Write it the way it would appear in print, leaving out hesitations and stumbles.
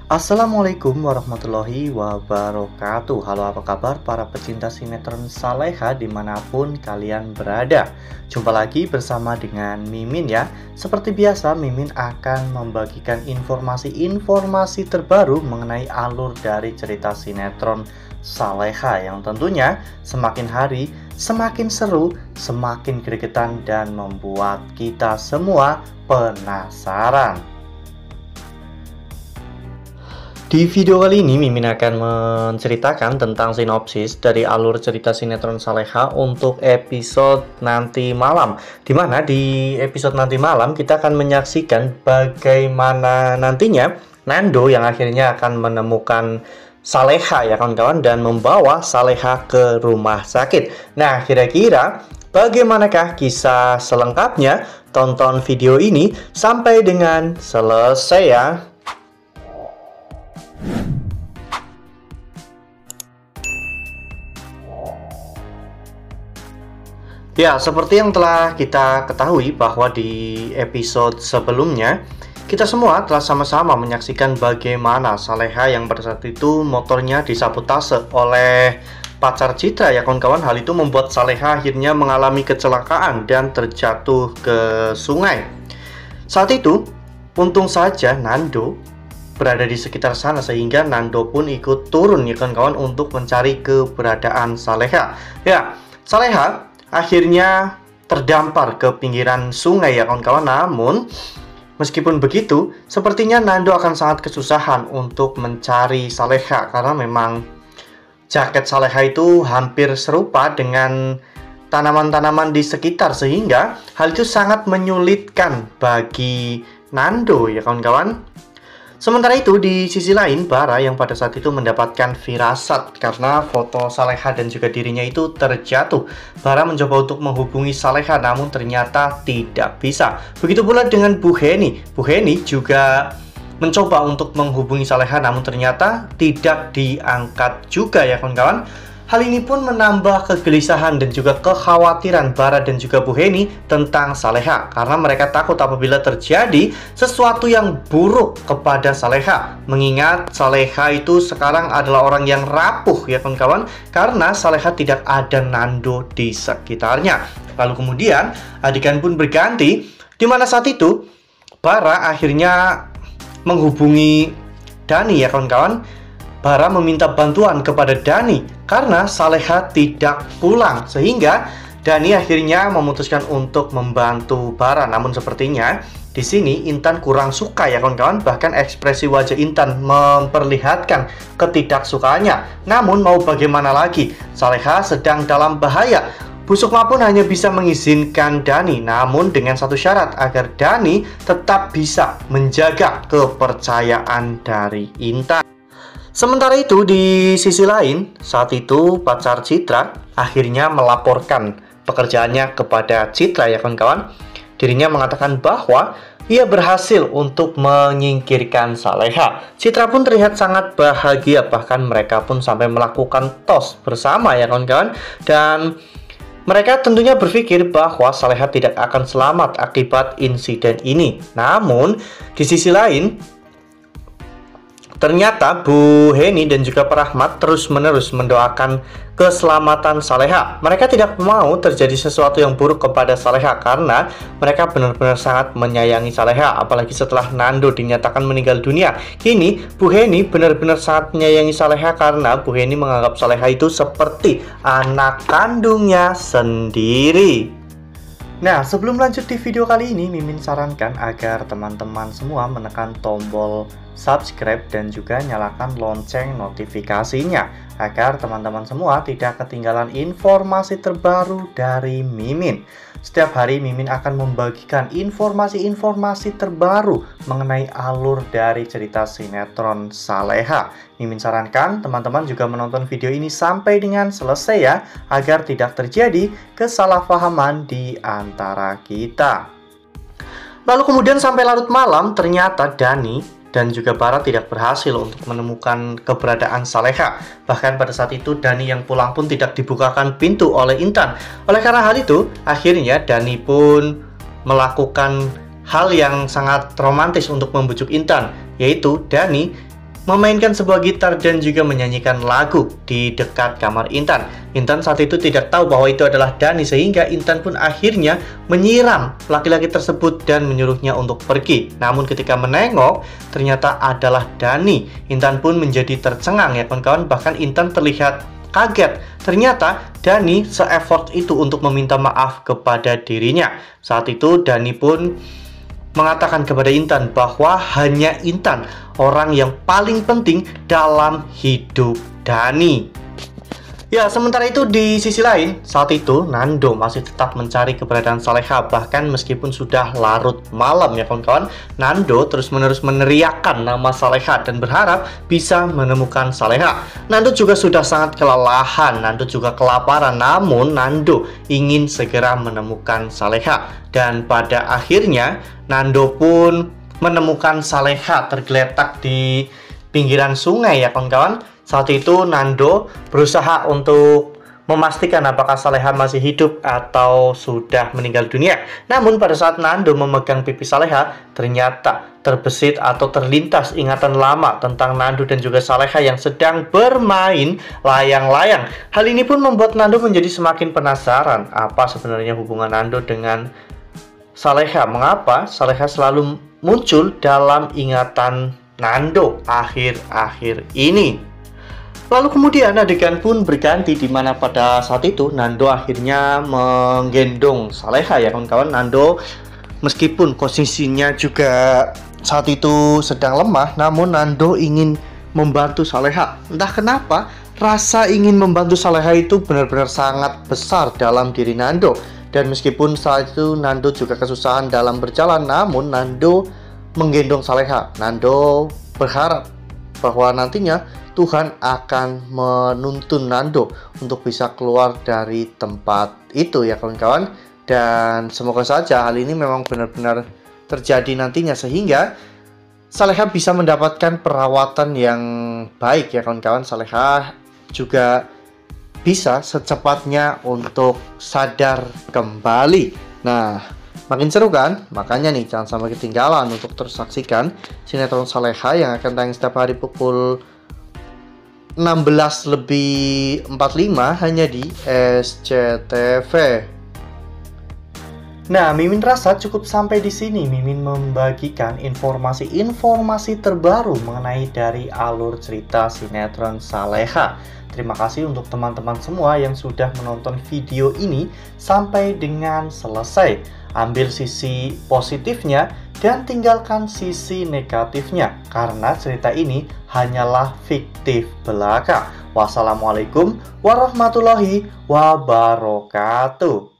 Assalamualaikum warahmatullahi wabarakatuh. Halo, apa kabar para pecinta sinetron Saleha dimanapun kalian berada. Jumpa lagi bersama dengan Mimin ya. Seperti biasa, Mimin akan membagikan informasi-informasi terbaru mengenai alur dari cerita sinetron Saleha yang tentunya semakin hari semakin seru, semakin gregetan, dan membuat kita semua penasaran. Di video kali ini Mimin akan menceritakan tentang sinopsis dari alur cerita sinetron Saleha untuk episode nanti malam. Dimana di episode nanti malam kita akan menyaksikan bagaimana nantinya Nando yang akhirnya akan menemukan Saleha ya kawan-kawan, dan membawa Saleha ke rumah sakit. Nah, kira-kira bagaimanakah kisah selengkapnya? Tonton video ini sampai dengan selesai ya. Ya, seperti yang telah kita ketahui bahwa di episode sebelumnya kita semua telah sama-sama menyaksikan bagaimana Saleha yang pada saat itu motornya disabotase oleh pacar Citra ya kawan-kawan. Hal itu membuat Saleha akhirnya mengalami kecelakaan dan terjatuh ke sungai. Saat itu, untung saja Nando berada di sekitar sana sehingga Nando pun ikut turun ya kawan-kawan untuk mencari keberadaan Saleha. Ya, Saleha akhirnya terdampar ke pinggiran sungai ya kawan-kawan. Namun meskipun begitu, sepertinya Nando akan sangat kesusahan untuk mencari Saleha karena memang jaket Saleha itu hampir serupa dengan tanaman-tanaman di sekitar, sehingga hal itu sangat menyulitkan bagi Nando ya kawan-kawan. Sementara itu di sisi lain, Bara yang pada saat itu mendapatkan firasat karena foto Saleha dan juga dirinya itu terjatuh. Bara mencoba untuk menghubungi Saleha namun ternyata tidak bisa. Begitu pula dengan Bu Heni. Bu Heni juga mencoba untuk menghubungi Saleha namun ternyata tidak diangkat juga ya kawan-kawan. Hal ini pun menambah kegelisahan dan juga kekhawatiran Bara dan juga Bu Heni tentang Saleha, karena mereka takut apabila terjadi sesuatu yang buruk kepada Saleha. Mengingat Saleha itu sekarang adalah orang yang rapuh ya kawan-kawan, karena Saleha tidak ada Nando di sekitarnya. Lalu kemudian adegan pun berganti, di mana saat itu Bara akhirnya menghubungi Dani ya kawan-kawan. Bara meminta bantuan kepada Dani karena Saleha tidak pulang, sehingga Dani akhirnya memutuskan untuk membantu Bara. Namun sepertinya di sini Intan kurang suka ya kawan-kawan, bahkan ekspresi wajah Intan memperlihatkan ketidaksukaannya. Namun mau bagaimana lagi, Saleha sedang dalam bahaya. Bu Sukma pun hanya bisa mengizinkan Dani, namun dengan satu syarat, agar Dani tetap bisa menjaga kepercayaan dari Intan. Sementara itu di sisi lain, saat itu pacar Citra akhirnya melaporkan pekerjaannya kepada Citra ya kawan-kawan. Dirinya mengatakan bahwa ia berhasil untuk menyingkirkan Saleha. Citra pun terlihat sangat bahagia, bahkan mereka pun sampai melakukan tos bersama ya kawan-kawan. Dan mereka tentunya berpikir bahwa Saleha tidak akan selamat akibat insiden ini. Namun di sisi lain, ternyata Bu Heni dan juga Pak Rahmat terus-menerus mendoakan keselamatan Saleha. Mereka tidak mau terjadi sesuatu yang buruk kepada Saleha karena mereka benar-benar sangat menyayangi Saleha. Apalagi setelah Nando dinyatakan meninggal dunia, kini Bu Heni benar-benar sangat menyayangi Saleha karena Bu Heni menganggap Saleha itu seperti anak kandungnya sendiri. Nah, sebelum lanjut di video kali ini, Mimin sarankan agar teman-teman semua menekan tombol subscribe dan juga nyalakan lonceng notifikasinya, agar teman-teman semua tidak ketinggalan informasi terbaru dari Mimin. Setiap hari Mimin akan membagikan informasi-informasi terbaru mengenai alur dari cerita sinetron Saleha. Mimin sarankan teman-teman juga menonton video ini sampai dengan selesai ya, agar tidak terjadi kesalahpahaman di antara kita. Lalu kemudian sampai larut malam, ternyata Dani dan juga Bara tidak berhasil untuk menemukan keberadaan Saleha. Bahkan pada saat itu Dani yang pulang pun tidak dibukakan pintu oleh Intan. Oleh karena hal itu, akhirnya Dani pun melakukan hal yang sangat romantis untuk membujuk Intan, yaitu Dani memainkan sebuah gitar dan juga menyanyikan lagu di dekat kamar Intan. Intan saat itu tidak tahu bahwa itu adalah Dani, sehingga Intan pun akhirnya menyiram laki-laki tersebut dan menyuruhnya untuk pergi. Namun ketika menengok, ternyata adalah Dani. Intan pun menjadi tercengang ya kawan-kawan, bahkan Intan terlihat kaget. Ternyata Dani se-effort itu untuk meminta maaf kepada dirinya. Saat itu Dani pun mengatakan kepada Intan bahwa hanya Intan orang yang paling penting dalam hidup Dani. Ya, sementara itu di sisi lain, saat itu Nando masih tetap mencari keberadaan Saleha. Bahkan meskipun sudah larut malam ya kawan-kawan, Nando terus-menerus meneriakkan nama Saleha dan berharap bisa menemukan Saleha. Nando juga sudah sangat kelelahan, Nando juga kelaparan, namun Nando ingin segera menemukan Saleha. Dan pada akhirnya Nando pun menemukan Saleha tergeletak di pinggiran sungai ya kawan-kawan. Saat itu Nando berusaha untuk memastikan apakah Saleha masih hidup atau sudah meninggal dunia. Namun pada saat Nando memegang pipi Saleha, ternyata terbesit atau terlintas ingatan lama tentang Nando dan juga Saleha yang sedang bermain layang-layang. Hal ini pun membuat Nando menjadi semakin penasaran apa sebenarnya hubungan Nando dengan Saleha. Mengapa Saleha selalu muncul dalam ingatan Nando akhir-akhir ini. Lalu kemudian adegan pun berganti, di mana pada saat itu Nando akhirnya menggendong Saleha ya kawan-kawan. Nando meskipun posisinya juga saat itu sedang lemah, namun Nando ingin membantu Saleha. Entah kenapa rasa ingin membantu Saleha itu benar-benar sangat besar dalam diri Nando. Dan meskipun saat itu Nando juga kesusahan dalam berjalan, namun Nando menggendong Saleha. Nando berharap bahwa nantinya Tuhan akan menuntun Nando untuk bisa keluar dari tempat itu ya kawan-kawan. Dan semoga saja hal ini memang benar-benar terjadi nantinya, sehingga Saleha bisa mendapatkan perawatan yang baik ya kawan-kawan. Saleha juga bisa secepatnya untuk sadar kembali. Nah, makin seru kan? Makanya nih jangan sampai ketinggalan untuk terus saksikan sinetron Saleha yang akan tayang setiap hari pukul 16:45 hanya di SCTV. Nah, Mimin rasa cukup sampai di sini. Mimin membagikan informasi-informasi terbaru mengenai dari alur cerita sinetron Saleha. Terima kasih untuk teman-teman semua yang sudah menonton video ini sampai dengan selesai. Ambil sisi positifnya dan tinggalkan sisi negatifnya, karena cerita ini hanyalah fiktif belaka. Wassalamualaikum warahmatullahi wabarakatuh.